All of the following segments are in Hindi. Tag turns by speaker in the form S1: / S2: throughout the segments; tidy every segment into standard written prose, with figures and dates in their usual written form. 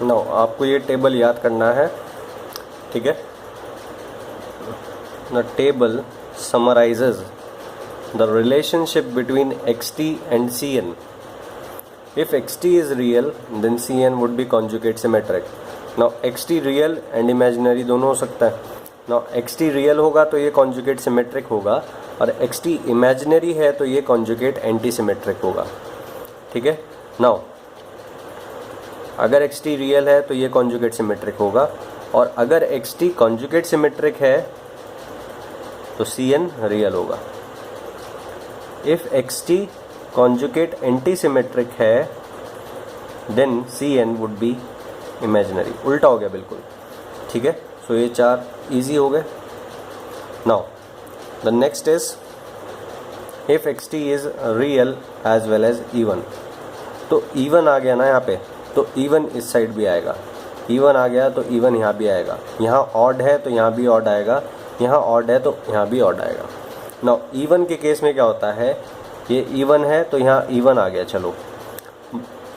S1: नाउ आपको ये टेबल याद करना है, ठीक है। The table summarises the relationship between xt and cn. If xt is real, then cn would be conjugate symmetric. Now xt real and imaginary दोनों हो सकता है. Now xt real होगा तो ये conjugate symmetric होगा, और xt imaginary है तो ये conjugate anti symmetric होगा, ठीक है। Now अगर xt real है तो ये conjugate symmetric होगा, और अगर xt conjugate symmetric है तो cn real होगा. If xt conjugate anti symmetric है then cn would be imaginary. उल्टा हो गया बिल्कुल, ठीक है। सो ये 4 इजी हो गए. Now the next is if xt is real as well as even. तो इवन आ गया ना यहाँ पे, तो इवन इस साइड भी आएगा. इवन आ गया तो इवन यहाँ भी आएगा. यहाँ ऑड है तो यहाँ भी ऑड आएगा. यहाँ ऑड है तो यहाँ भी ऑड आएगा. नाउ इवन के केस में क्या होता है, ये इवन है तो यहाँ इवन आ गया. चलो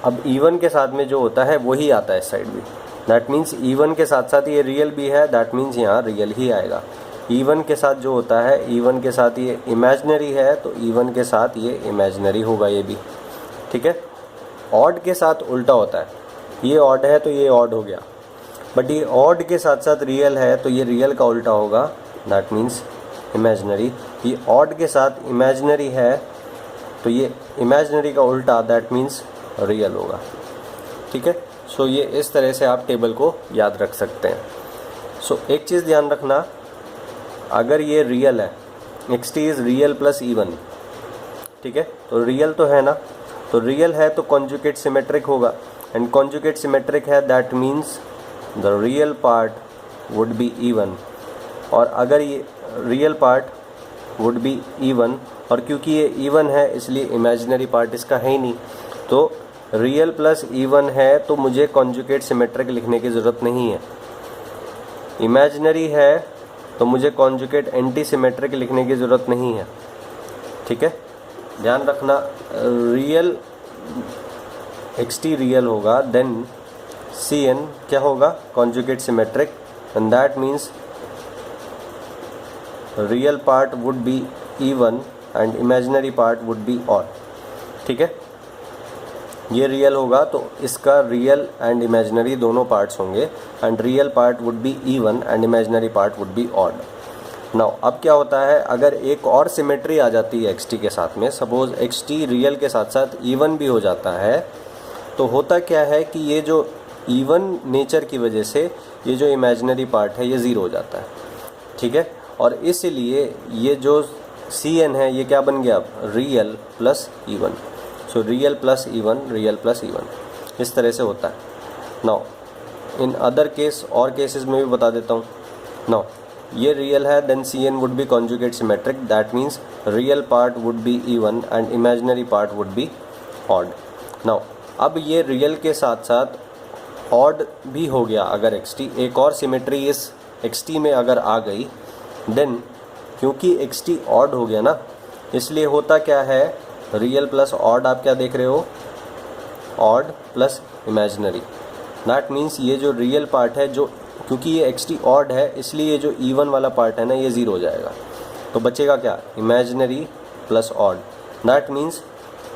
S1: अब इवन के साथ में जो होता है वही आता है इस साइड भी. दैट मीन्स इवन के साथ साथ ये रियल भी है, दैट मीन्स यहाँ रियल ही आएगा. इवन के साथ जो होता है, इवन के साथ ये इमेजिनरी है तो इवन के साथ ये इमेजिनरी होगा ये भी, ठीक है। ऑड के साथ उल्टा होता है, ये ऑड है तो ये ऑड हो गया, बट ये ऑड के साथ साथ रियल है तो ये रियल का उल्टा होगा, दैट मीन्स इमेजिनरी. ये ऑड के साथ इमेजिनरी है तो ये इमेजिनरी का उल्टा, दैट मीन्स रियल होगा, ठीक है। सो ये इस तरह से आप टेबल को याद रख सकते हैं. सो एक चीज़ ध्यान रखना, अगर ये रियल है, xt is real plus even, ठीक है, तो रियल तो है ना, तो रियल है तो कॉन्जुगेट सिमेट्रिक होगा, एंड कॉन्जुगेट सिमेट्रिक है that means the real part would be even. और अगर ये real part would be even, और क्योंकि ये इवन है इसलिए इमेजिनरी पार्ट इसका है ही नहीं, तो रियल प्लस इवन है तो मुझे कॉन्जुगेट सिमेट्रिक लिखने की ज़रूरत नहीं है. इमेजिनरी है तो मुझे कॉन्जुगेट एंटी सिमेट्रिक लिखने की ज़रूरत नहीं है, ठीक है। ध्यान रखना, रियल xt रियल होगा देन cn क्या होगा, conjugate symmetric, and that means real part would be even and imaginary part would be odd, ठीक है। ये रियल होगा तो इसका रियल एंड इमेजिनरी दोनों पार्ट्स होंगे, and real part would be even and imaginary part would be odd. Now अब क्या होता है, अगर एक और सिमेट्री आ जाती है xt के साथ में, सपोज xt रियल के साथ साथ इवन भी हो जाता है, तो होता क्या है कि ये जो इवन नेचर की वजह से ये जो इमेजिनरी पार्ट है ये ज़ीरो हो जाता है, ठीक है। और इसलिए ये जो cn है ये क्या बन गया, अब real plus even. So real plus even, real plus even, इस तरह से होता है. नाउ इन अदर केस और केसेस में भी बता देता हूँ. नाउ ये रियल है then cn would be conjugate symmetric, that means real part would be even and imaginary part would be odd. Now अब ये रियल के साथ साथ ऑड भी हो गया. अगर xt, एक और सिमेट्री इस xt में अगर आ गई, देन क्योंकि xt ऑड हो गया ना, इसलिए होता क्या है, रियल प्लस ऑड आप क्या देख रहे हो, odd plus imaginary. That means ये जो रियल पार्ट है, जो क्योंकि ये xt ऑड है इसलिए ये जो इवन वाला पार्ट है ना ये ज़ीरो हो जाएगा, तो बचेगा क्या, imaginary plus odd. That means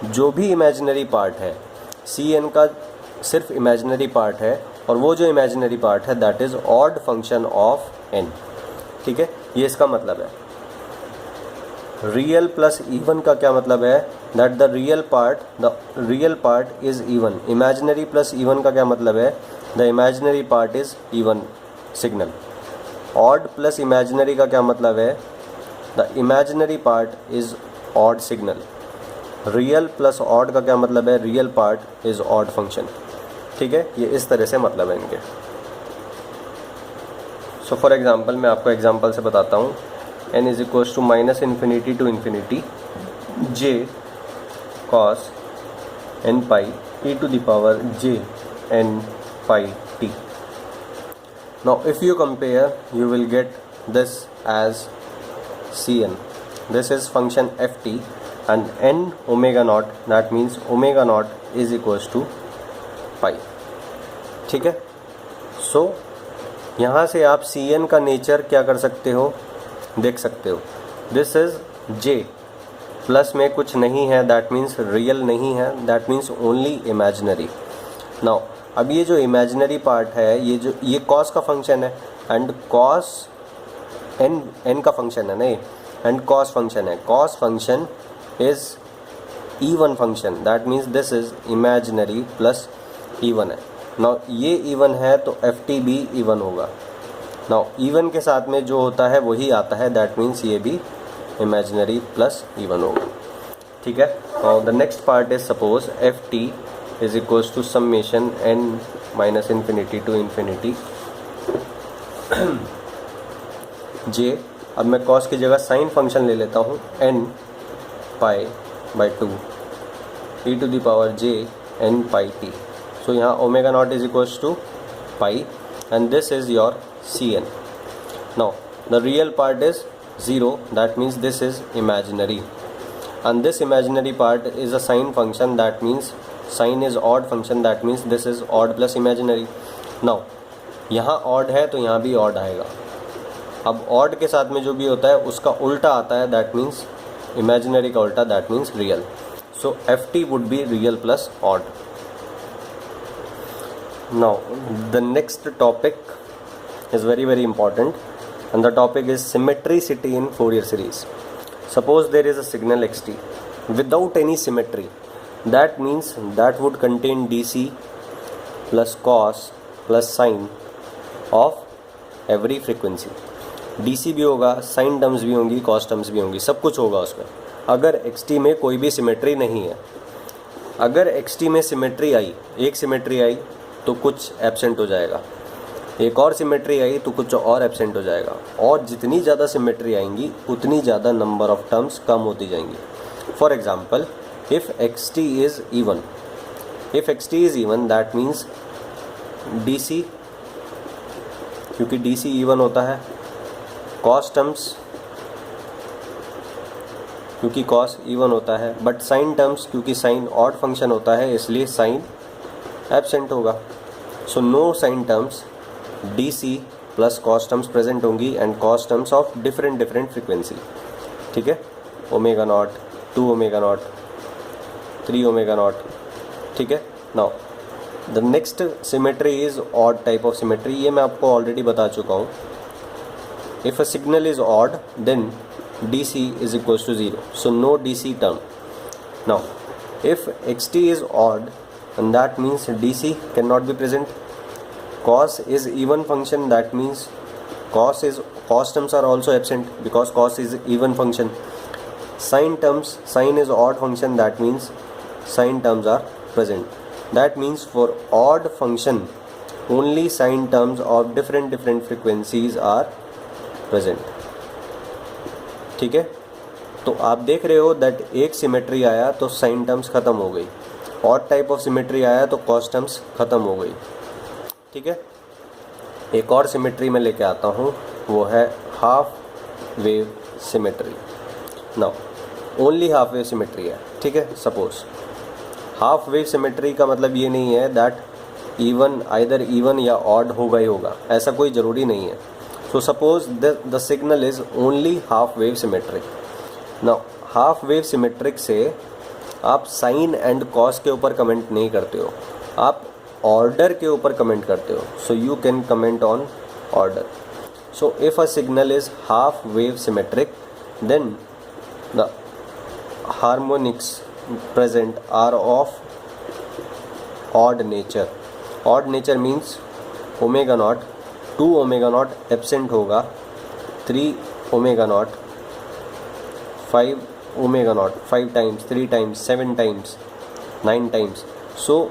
S1: जो भी इमेजिनरी पार्ट है, cn का सिर्फ इमेजिनरी पार्ट है, और वो जो इमेजिनरी पार्ट है that is odd function of n, ठीक है. ये इसका मतलब है. रियल प्लस इवन का क्या मतलब है, that the real part is even. Imaginary plus even का क्या मतलब है, the imaginary part is even signal. Odd plus imaginary का क्या मतलब है, the imaginary part is odd signal. Real plus odd का क्या मतलब है, real part is odd function, ठीक है. ये इस तरह से मतलब है इनके. सो फॉर एग्जांपल मैं आपको एग्जांपल से बताता हूँ. n is equals to minus infinity to infinity j cos n pi e to the power j n pi t. Now if you compare, you will get this as cn. This is function ft and n omega naught, that means omega naught is equals to pi. ठीक है। सो यहाँ से आप सी एन का नेचर क्या कर सकते हो, देख सकते हो। दिस इज जे, प्लस में कुछ नहीं है, दैट मीन्स रियल नहीं है, that means only imaginary. Now अब ये जो इमेजिनरी पार्ट है, ये कॉस का फंक्शन है एंड कॉस एन का फंक्शन है नहीं, एंड कॉस फंक्शन है। Cos function is even function, that means this is imaginary plus even है। नाउ ये इवन है तो एफ टी भी इवन होगा। नाउ इवन के साथ में जो होता है वही आता है, दैट मीन्स ये भी इमेजिनरी प्लस इवन होगा, ठीक है। Now the next part is suppose F T is equals to summation N minus infinity to infinity J. अब मैं कॉस की जगह साइन फंक्शन ले लेता हूँ, N pi by two E to the power J N pi T. So यहाँ omega naught is equals to pi and this is your C N. Now the real part is 0, that means this is imaginary, and this imaginary part is a sine function, that means sine is odd function, that means this is odd plus imaginary. now यहाँ odd है तो यहाँ भी odd आएगा। अब odd के साथ में जो भी होता है उसका उल्टा आता है, that means imaginary का उल्टा, that means real. so ft would be real plus odd. now the next topic is very important, and the topic is symmetricity in Fourier series. Suppose there is a signal xt without any symmetry, that means that would contain dc plus cos plus sine of every frequency. dc भी होगा, साइन टर्म्स भी होंगी, कॉस टर्म्स भी होंगी, सब कुछ होगा उसमें। अगर xt में कोई भी सिमेट्री नहीं है, अगर xt में सिमेट्री आई, एक सिमेट्री आई तो कुछ एब्सेंट हो जाएगा, एक और सिमेट्री आई तो कुछ और एब्सेंट हो जाएगा, और जितनी ज़्यादा सिमेट्री आएंगी उतनी ज़्यादा नंबर ऑफ टर्म्स कम होती जाएंगी। For example, if X T is even that means D C, क्योंकि डी सी इवन होता है, कॉस टर्म्स क्योंकि कॉस इवन होता है, बट साइन टर्म्स क्योंकि साइन ऑड फंक्शन होता है इसलिए साइन एब्सेंट होगा। So no sine terms, DC plus cos terms present होंगी and cos terms of different frequency, ठीक है। Omega naught, 2 omega naught, 3 omega naught, ठीक है। Now the next symmetry is odd type of symmetry, ये मैं आपको ऑलरेडी बता चुका हूँ। If a signal is odd then DC is equals to 0, so no DC term. Now if xt is odd and that means DC cannot be present. Cos is even function, that means cos terms are also absent because cos is even function. Sine is odd function, that means sine terms are present. That means for odd function only sine terms of different frequencies are present, ठीक है। तो आप देख रहे हो दैट एक सिमेट्री आया तो साइन टर्म्स ख़त्म हो गई, ऑड टाइप ऑफ सिमेट्री आया तो कॉस टर्म्स ख़त्म हो गई, ठीक है। एक और सिमेट्री में लेके आता हूँ, वो है half wave symmetry. Now only half wave symmetry है, ठीक है। सपोज हाफ वेव सिमेट्री का मतलब ये नहीं है दैट आइदर इवन या ऑड होगा ही होगा, ऐसा कोई ज़रूरी नहीं है। So suppose the signal is only half wave symmetric. Now half wave symmetric से आप साइन एंड कॉस के ऊपर कमेंट नहीं करते हो, आप ऑर्डर के ऊपर कमेंट करते हो। So you can comment on order. So if a signal is half wave symmetric then the harmonics present are of odd nature. Odd nature means omega naught, 2 omega naught absent होगा, 3 omega naught, 5 omega naught, 5 times, 3 times, 7 times, 9 times. So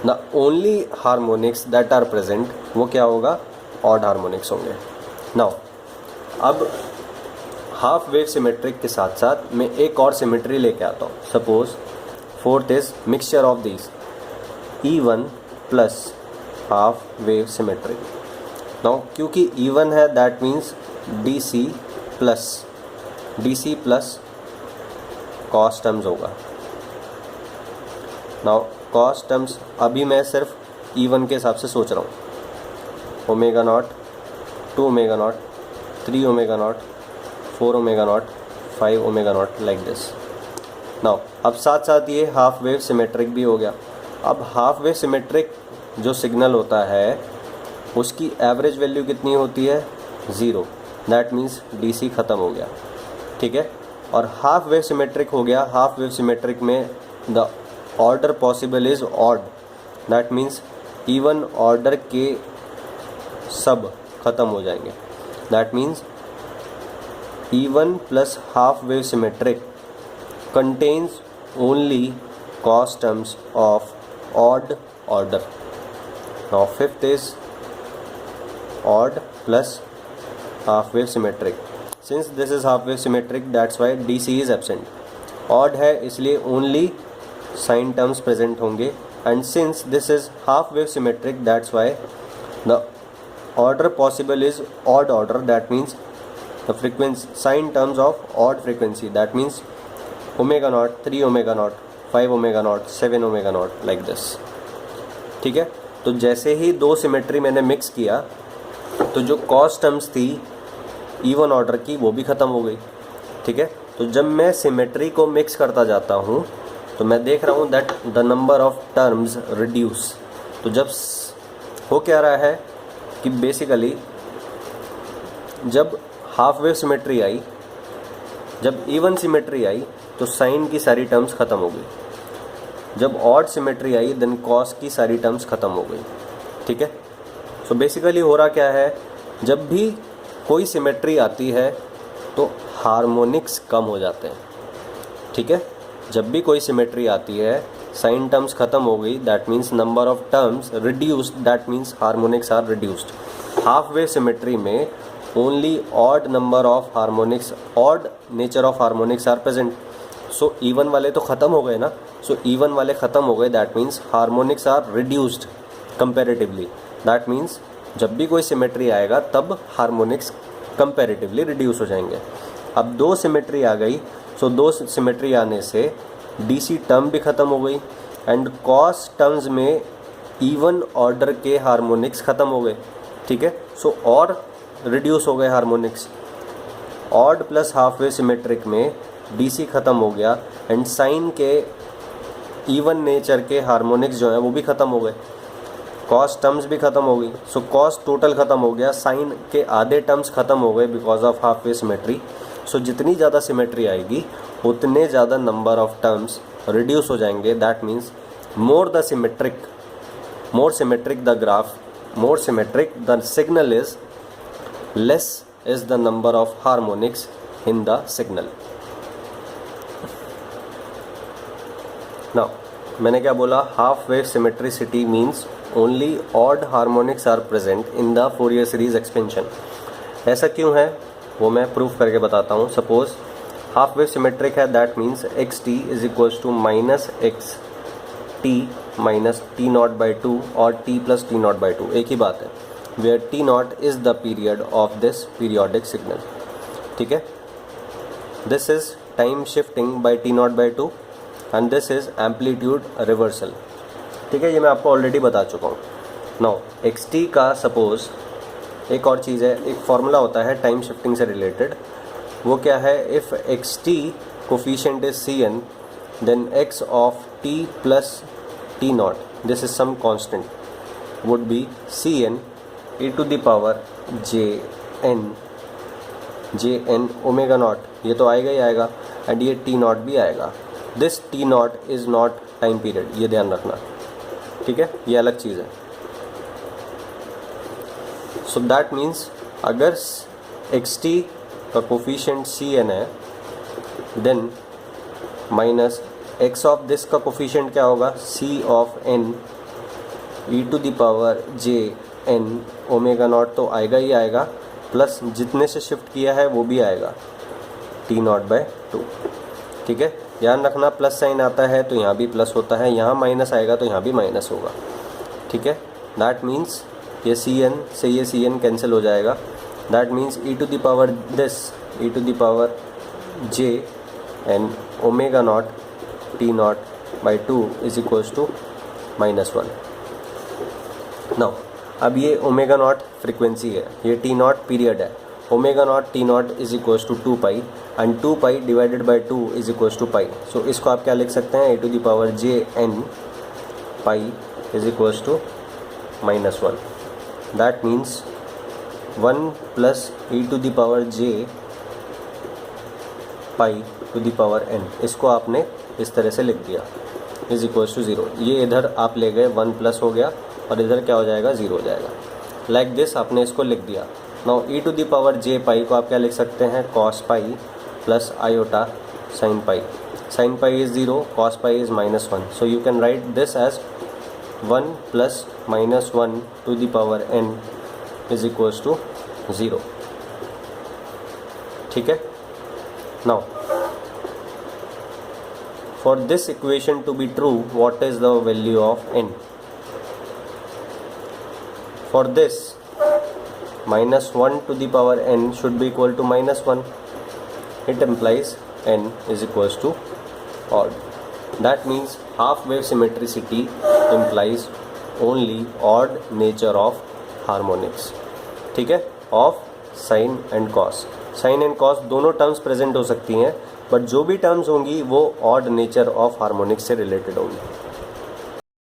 S1: the only harmonics that are present वो क्या होगा, ऑड हार्मोनिक्स होंगे। नाउ अब हाफ वेव सिमेट्रिक के साथ साथ मैं एक और सिमेट्री लेके आता हूँ। Suppose fourth is mixture of this E1 plus half wave symmetric. Now क्योंकि E1 है that means DC plus cos terms होगा। नाउ कॉस टर्म्स अभी मैं सिर्फ E1 के हिसाब से सोच रहा हूँ, omega naught, 2 omega naught, 3 omega not, 4 omega naught, 5 omega not, like this. Now अब साथ साथ ये हाफ वेव सिमेट्रिक भी हो गया। अब हाफ वेव सिमेट्रिक जो सिग्नल होता है उसकी एवरेज वैल्यू कितनी होती है? 0। दैट मीन्स DC ख़त्म हो गया, ठीक है। और हाफ वेव सिमेट्रिक हो गया। हाफ वेव सिमेट्रिक में the order possible is odd, that means even order के सब ख़त्म हो जाएंगे। That means even plus half wave symmetric contains only cos terms of odd order. Now fifth is odd plus half wave symmetric. Since this is half wave symmetric, that's why DC is absent. Odd है इसलिए only sine terms present होंगे, and since this is half wave symmetric, that's why the order possible is odd order. That means the frequency sine terms of odd frequency, that means omega naught, 3 omega naught, 5 omega naught, 7 omega naught, like this, ठीक है। तो जैसे ही दो सिमेट्री मैंने मिक्स किया तो जो कॉस टर्म्स थी इवन ऑर्डर की वो भी ख़त्म हो गई, ठीक है। तो जब मैं सिमेट्री को मिक्स करता जाता हूँ तो मैं देख रहा हूँ that the number of terms reduce. तो जब हो क्या रहा है कि बेसिकली जब हाफ वेव सिमेट्री आई, जब इवन सिमेट्री आई तो साइन की सारी टर्म्स ख़त्म हो गई। जब ऑड सिमेट्री आई देन कॉस की सारी टर्म्स ख़त्म हो गई, ठीक है। सो बेसिकली हो रहा क्या है, जब भी कोई सिमेट्री आती है तो हार्मोनिक्स कम हो जाते हैं, ठीक है। जब भी कोई सिमेट्री आती है साइन टर्म्स ख़त्म हो गई, that means number of terms reduced, that means harmonics are reduced. Half wave symmetry में only odd number of harmonics, odd nature of harmonics are present. So even वाले तो ख़त्म हो गए ना, so even वाले ख़त्म हो गए, that means harmonics are reduced comparatively. That means जब भी कोई सिमेट्री आएगा तब हार्मोनिक्स comparatively reduce हो जाएंगे। अब दो सिमेट्री आ गई, so दो सिमेट्री आने से DC टर्म भी ख़त्म हो गई एंड कॉस टर्म्स में इवन ऑर्डर के हार्मोनिक्स ख़त्म हो गए, ठीक है। सो और रिड्यूस हो गए harmonics. Odd plus half wave symmetric में DC ख़त्म हो गया एंड साइन के इवन नेचर के हार्मोनिक्स जो है वो भी ख़त्म हो गए, कॉस टर्म्स भी ख़त्म हो गई। सो कॉस टोटल ख़त्म हो गया, साइन के आधे टर्म्स ख़त्म हो गए because of half wave symmetry. So जितनी ज़्यादा सिमेट्री आएगी उतने ज़्यादा नंबर ऑफ टर्म्स रिड्यूस हो जाएंगे। That means more symmetric the graph, more symmetric the signal is, less is the number of harmonics in the signal. Now मैंने क्या बोला, half wave symmetricity means only odd harmonics are present in the Fourier series expansion. ऐसा क्यों है वो मैं प्रूफ करके बताता हूँ। सपोज हाफ वेव सिमेट्रिक है, that means xt is equals to minus x t minus t naught by two और t plus t naught by two, एक ही बात है, where t naught is the period of this periodic signal, ठीक है। this is time shifting by t naught by 2 and this is amplitude reversal, ठीक है। ये मैं आपको ऑलरेडी बता चुका हूँ। now xt का सपोज एक और चीज़ है, एक फॉर्मूला होता है टाइम शिफ्टिंग से रिलेटेड, वो क्या है, if xt coefficient is cn then x of t plus t naught, this is some constant, would be cn e to the power jn omega not, ये तो आएगा ही आएगा एंड ये टी नॉट भी आएगा। This t naught is not time period, ये ध्यान रखना, ठीक है, ये अलग चीज़ है। सो दैट मीन्स अगर xt का कोफिशिएंट cn है then minus x of this का कोफिशिएंट क्या होगा, c of n e to the power jn omega naught तो आएगा ही आएगा, प्लस जितने से शिफ्ट किया है वो भी आएगा टी नॉट बाय 2, ठीक है। ध्यान रखना प्लस साइन आता है तो यहाँ भी प्लस होता है, यहाँ माइनस आएगा तो यहाँ भी माइनस होगा, ठीक है। दैट मीन्स ये cn से ये cn कैंसिल हो जाएगा, that means e to the power this e to the power j N omega naught T naught by 2 is equals to -1। Now अब ये ओमेगा नॉट फ्रिक्वेंसी है, ये टी नॉट पीरियड है, omega naught T naught is equals to 2 pi and 2 pi divided by 2 is equals to pi. So इसको आप क्या लिख सकते हैं, A to the power J N pi is equals to -1. That means 1 plus e to the power J pi to the power n. इसको आपने इस तरह से लिख दिया इज इक्वल्स टू 0. ये इधर आप ले गए 1 प्लस हो गया और इधर क्या हो जाएगा, 0 हो जाएगा. लाइक दिस आपने इसको लिख दिया. Now e to the power J pi को आप क्या लिख सकते हैं, cos pi plus iota sine pi. Sine pi is 0, cos pi is -1. So you can write this as 1 plus -1 to the power n is equals to 0. ठीक है. Now for this equation to be true, what is the value of n? For this, -1 to the power n should be equal to -1. It implies n is equals to odd. That means half wave symmetricity implies only odd nature of harmonics. ठीक है, of sin and cos. Sine and cos दोनों टर्म्स प्रेजेंट हो सकती हैं, बट जो भी टर्म्स होंगी वो ऑड नेचर ऑफ हार्मोनिक्स से रिलेटेड होंगी.